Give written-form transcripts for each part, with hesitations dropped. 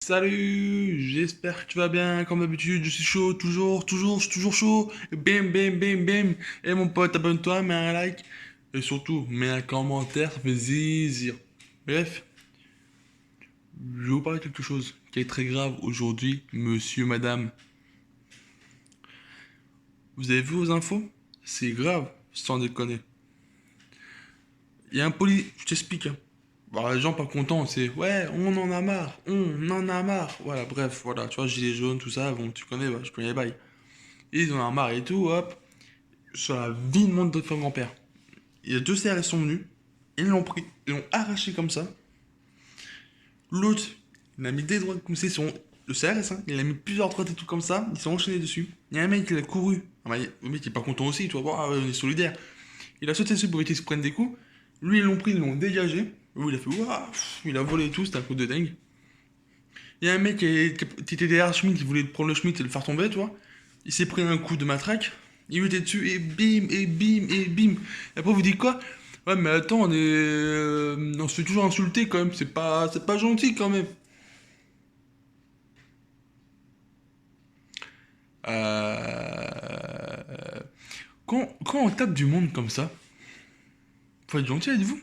Salut, j'espère que tu vas bien, comme d'habitude, je suis chaud, je suis toujours chaud, bim, bim, bim, bim, et mon pote, abonne-toi, mets un like, et surtout, mets un commentaire, ça fait zizir. Bref, je vais vous parler de quelque chose qui est très grave aujourd'hui, monsieur, madame. Vous avez vu vos infos? C'est grave, sans déconner. Il y a un je t'explique, hein. Bon, les gens pas contents, c'est ouais, on en a marre. Voilà, bref, voilà, tu vois, gilets jaunes, tout ça, bon, tu connais, bah, je connais les bails. Ils en ont marre et tout, hop, sur la vie de mon grand-père. Il y a deux CRS sont venus, ils l'ont pris, ils l'ont arraché comme ça. L'autre, il a mis des droites comme ça, le CRS, hein, il a mis plusieurs droites et tout comme ça, ils sont enchaînés dessus. Il y a un mec qui a couru, ah bah, le mec il est pas content aussi, tu vois, on est solidaire. Il a sauté dessus pour éviter qu'ils se prennent des coups. Lui, ils l'ont pris, ils l'ont dégagé. Lui, il a fait waouh, il a volé et tout, c'était un coup de dingue. Il y a un mec qui était derrière Schmitt, qui voulait prendre le Schmitt et le faire tomber, tu vois. Il s'est pris un coup de matraque, il lui était dessus, et bim, et bim, et bim. Et après, vous dites quoi? Ouais, mais attends, on se fait toujours insulter quand même, c'est pas gentil quand même. Euh... Quand on tape du monde comme ça, faut être gentil, êtes-vous?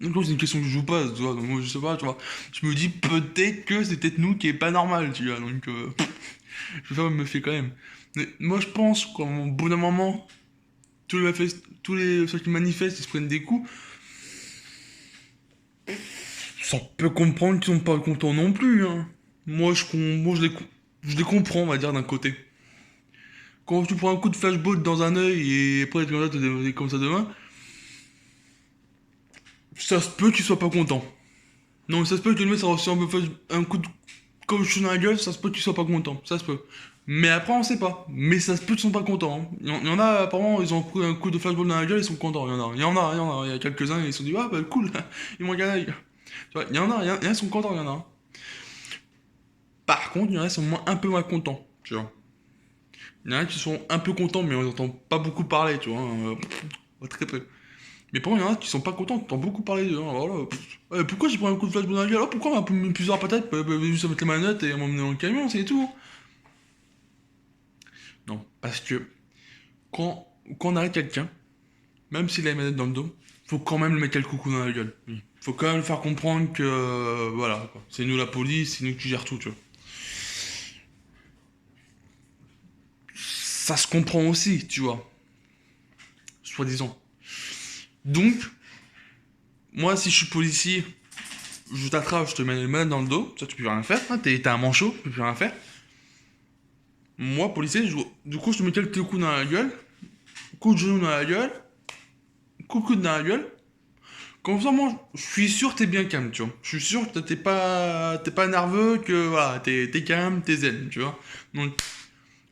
Donc, c'est une question que je vous pose, tu vois. Donc, moi, je sais pas, tu vois. Je me dis peut-être que c'est peut-être nous qui est pas normal, tu vois. Donc, je vais pas me faire quand même. Mais moi, je pense qu'au bout d'un moment, tous les ceux qui manifestent, ils se prennent des coups. Ça peut comprendre qu'ils sont pas contents non plus, hein. Moi, je les comprends, on va dire, d'un côté. Quand tu prends un coup de flashball dans un œil et après tu regardes t'es comme ça demain, ça se peut que tu sois pas content. Non, ça se peut que le mec ça reçoit un coup de comme je suis dans la gueule, ça se peut que tu sois pas content, ça se peut. Mais après, on sait pas. Mais ça se peut qu'ils sont pas contents, hein. Il y en a, apparemment, ils ont pris un coup de flashball dans la gueule, ils sont contents. Il y a quelques-uns, ils se sont dit, ah bah cool, ils m'ont gagné. Tu vois, il y en a, ils sont contents, il y en a, hein. Par contre, il y en a, qui sont un peu moins contents, tu vois. Il y en a qui sont un peu contents, mais on entend pas beaucoup parler, tu vois, hein, très peu. Mais par contre, il y en a qui sont pas contents, on entend beaucoup parler d'eux, hein. Voilà. Pourquoi j'ai pris un coup de flashball dans la gueule? Oh, pourquoi on m'a mis plusieurs patates? Juste mettre les manettes et m'emmener dans le camion, c'est tout. Non, parce que quand on arrête quelqu'un, même s'il a les manettes dans le dos, faut quand même le mettre le coucou dans la gueule. Faut quand même le faire comprendre que, voilà, quoi. C'est nous la police, c'est nous qui gère tout, tu vois. Ça se comprend aussi, tu vois, soi-disant. Donc, moi, si je suis policier, je t'attrape, je te mets les manettes dans le dos, ça tu peux rien faire, hein, t'es un manchot, tu peux rien faire. Moi, policier, du coup, je te mets quelques coups dans la gueule, coup de genou dans la gueule, coup de coude dans la gueule. Comme ça, moi, je suis sûr que t'es bien calme, tu vois. Je suis sûr que t'es pas nerveux, que voilà, t'es calme, t'es zen, tu vois. Donc,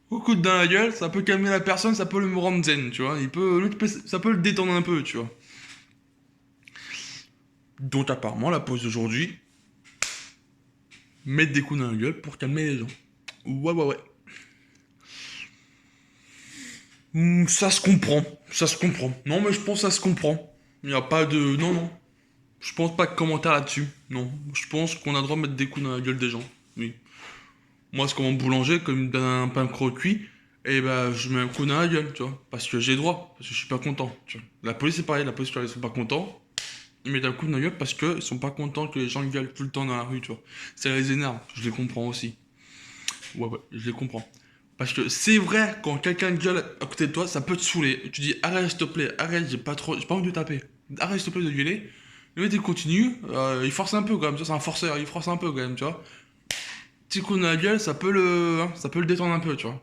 coup dans la gueule, ça peut calmer la personne, ça peut le rendre zen, tu vois. Ça peut le détendre un peu, tu vois. Donc, apparemment, la pause d'aujourd'hui, mettre des coups dans la gueule pour calmer les gens. Ouais, ouais, ouais. Ça se comprend, ça se comprend. Non, mais je pense que ça se comprend. Il n'y a pas de. Non, non. Je pense pas de commentaire là-dessus. Non. Je pense qu'on a le droit de mettre des coups dans la gueule des gens. Oui. Moi, c'est comme un boulanger, comme il me donne un pain croquis, et bah, je mets un coup dans la gueule, tu vois. Parce que j'ai droit, parce que je suis pas content, tu vois. La police, c'est pareil, la police, quand ils sont pas contents, ils mettent un coup dans la gueule parce qu'ils sont pas contents que les gens gueulent tout le temps dans la rue, tu vois. Ça les énerve, je les comprends aussi. Ouais, ouais, je les comprends. Parce que c'est vrai, quand quelqu'un gueule à côté de toi, ça peut te saouler. Tu dis, arrête, s'il te plaît, arrête, j'ai pas envie de taper. Arrête, s'il te plaît, de gueuler. Le mec, il continue, il force un peu quand même, ça, c'est un forceur, il force un peu quand même, tu vois. Petit coup dans la gueule, ça peut le détendre un peu, tu vois.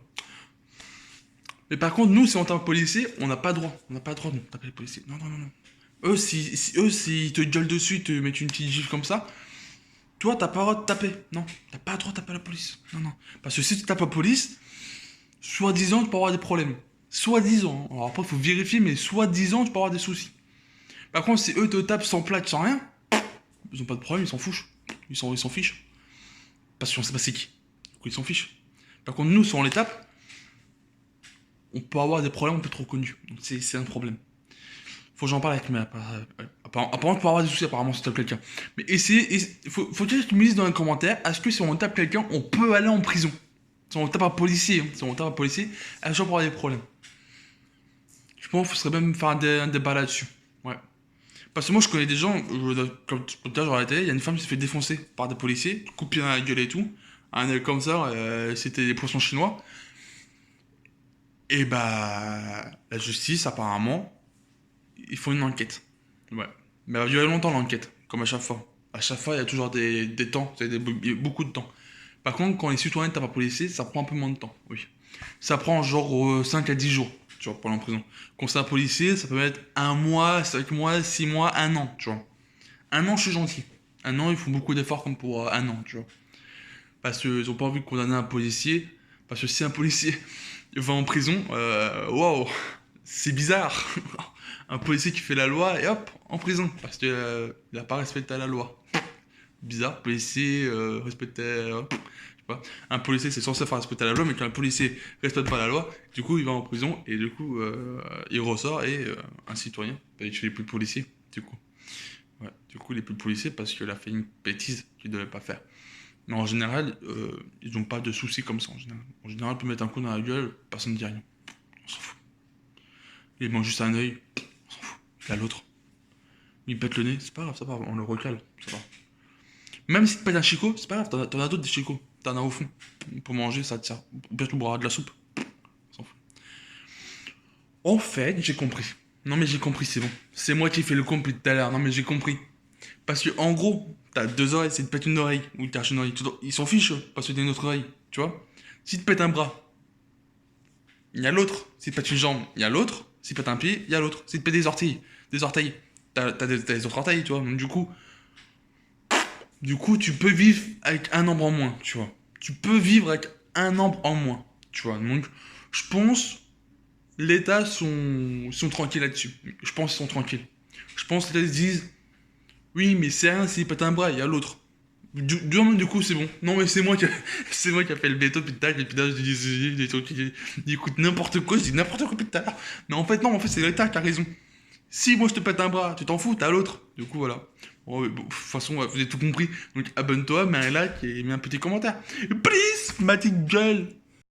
Mais par contre, nous, si on tape un policier, on n'a pas droit. On n'a pas droit de taper les policiers. Non, non, non, non. Eux, s'ils te gueulent dessus, ils te mettent une petite gifle comme ça, toi, t'as pas le droit de taper. Non, t'as pas le droit de taper la police. Non, non. Parce que si tu tapes la police, soi-disant, tu peux avoir des problèmes. Soi-disant. Alors après, faut vérifier, mais soi-disant, tu peux avoir des soucis. Par contre, si eux te tapent sans plaque, sans rien, ils ont pas de problème, ils s'en foutent. Ils s'en fichent. Parce qu'on sait pas c'est qui. Du coup, ils s'en fichent. Par contre, nous, si on les tape, on peut avoir des problèmes, on peut être reconnu. Donc c'est un problème. Faut que j'en parle avec mes. Apparemment, tu peux avoir des soucis apparemment si tu tapes quelqu'un. Mais essayez. Faut que tu me dises dans les commentaires, est-ce que si on tape quelqu'un, on peut aller en prison? Si on tape un policier, hein, si on tape un policier, est-ce qu'on peut avoir des problèmes? Je pense qu'il faudrait même faire un débat là-dessus. Ouais. Parce que moi, je connais des gens, comme tout à l'heure, à la télé, il y a une femme qui s'est fait défoncer par des policiers, coup de pied dans la gueule et tout. Un œil comme ça, c'était des poissons chinois. Et bah, la justice, apparemment, ils font une enquête. Ouais. Mais elle va durer longtemps l'enquête, comme à chaque fois. À chaque fois, il y a toujours des temps, beaucoup de temps. Par contre, quand les citoyens tapent un policier, ça prend un peu moins de temps, oui. Ça prend genre 5 à 10 jours, tu vois, pour aller en prison. Quand c'est un policier, ça peut mettre un mois, 5 mois, 6 mois, un an, tu vois. Un an, je suis gentil. Un an, ils font beaucoup d'efforts comme pour un an, tu vois. Parce qu'ils ont pas envie de condamner un policier. Parce que si un policier va en prison, waouh, c'est bizarre. Un policier qui fait la loi et hop, en prison. Parce qu'il n'a pas respecté la loi. Bizarre, policier respectait. Je sais pas. Un policier c'est censé faire respecter la loi, mais quand un policier respecte pas la loi, du coup il va en prison et du coup il ressort et un citoyen, bah, il est plus policier, du coup. Ouais, du coup il est plus policier parce qu'il a fait une bêtise qu'il devait pas faire. Mais en général, ils n'ont pas de soucis comme ça en général. En général, on peut mettre un coup dans la gueule, personne ne dit rien. On s'en fout. Il manque juste un œil, on s'en fout. Il a l'autre. Il pète le nez, c'est pas grave, ça va, on le recale, ça va. Même si tu pètes un chicot, c'est pas grave, t'en as d'autres des chicots. T'en as au fond. Pour manger, ça te sert. Peut-être boire de la soupe. On s'en fout. En fait, j'ai compris. Non mais j'ai compris, c'est bon. C'est moi qui ai fait le con depuis tout à l'heure. Non mais j'ai compris. Parce que en gros, t'as deux oreilles, c'est de pète une oreille. Ou t'as une oreille. Ils s'en fichent parce que t'as une autre oreille. Tu vois? Si tu pètes un bras, il y a l'autre. Si tu pètes une jambe, il y a l'autre. Si tu pètes un pied, il y a l'autre. Si tu pètes des orteils, t'as des autres orteils, tu vois. Donc du coup, tu peux vivre avec un membre en moins, tu vois. Tu peux vivre avec un membre en moins, tu vois. Donc, je pense, l'État sont tranquilles là-dessus. Je pense qu'ils sont tranquilles. Je pense que l'État se disent, oui, mais c'est rien s'il pète un bras, il y a l'autre. Du coup, c'est bon. Non, mais c'est moi qui a, c'est moi qui a fait le béto, puis tac, et puis là, je dis, des trucs, il écoute n'importe quoi, je dis n'importe quoi depuis tout à l'heure. Mais en fait, non, en fait, c'est l'État qui a raison. Si moi je te pète un bras, tu t'en fous, t'as l'autre. Du coup, voilà. Bon, de toute façon, vous avez tout compris. Donc abonne-toi, mets un like et mets un petit commentaire. Please, ma petite gueule.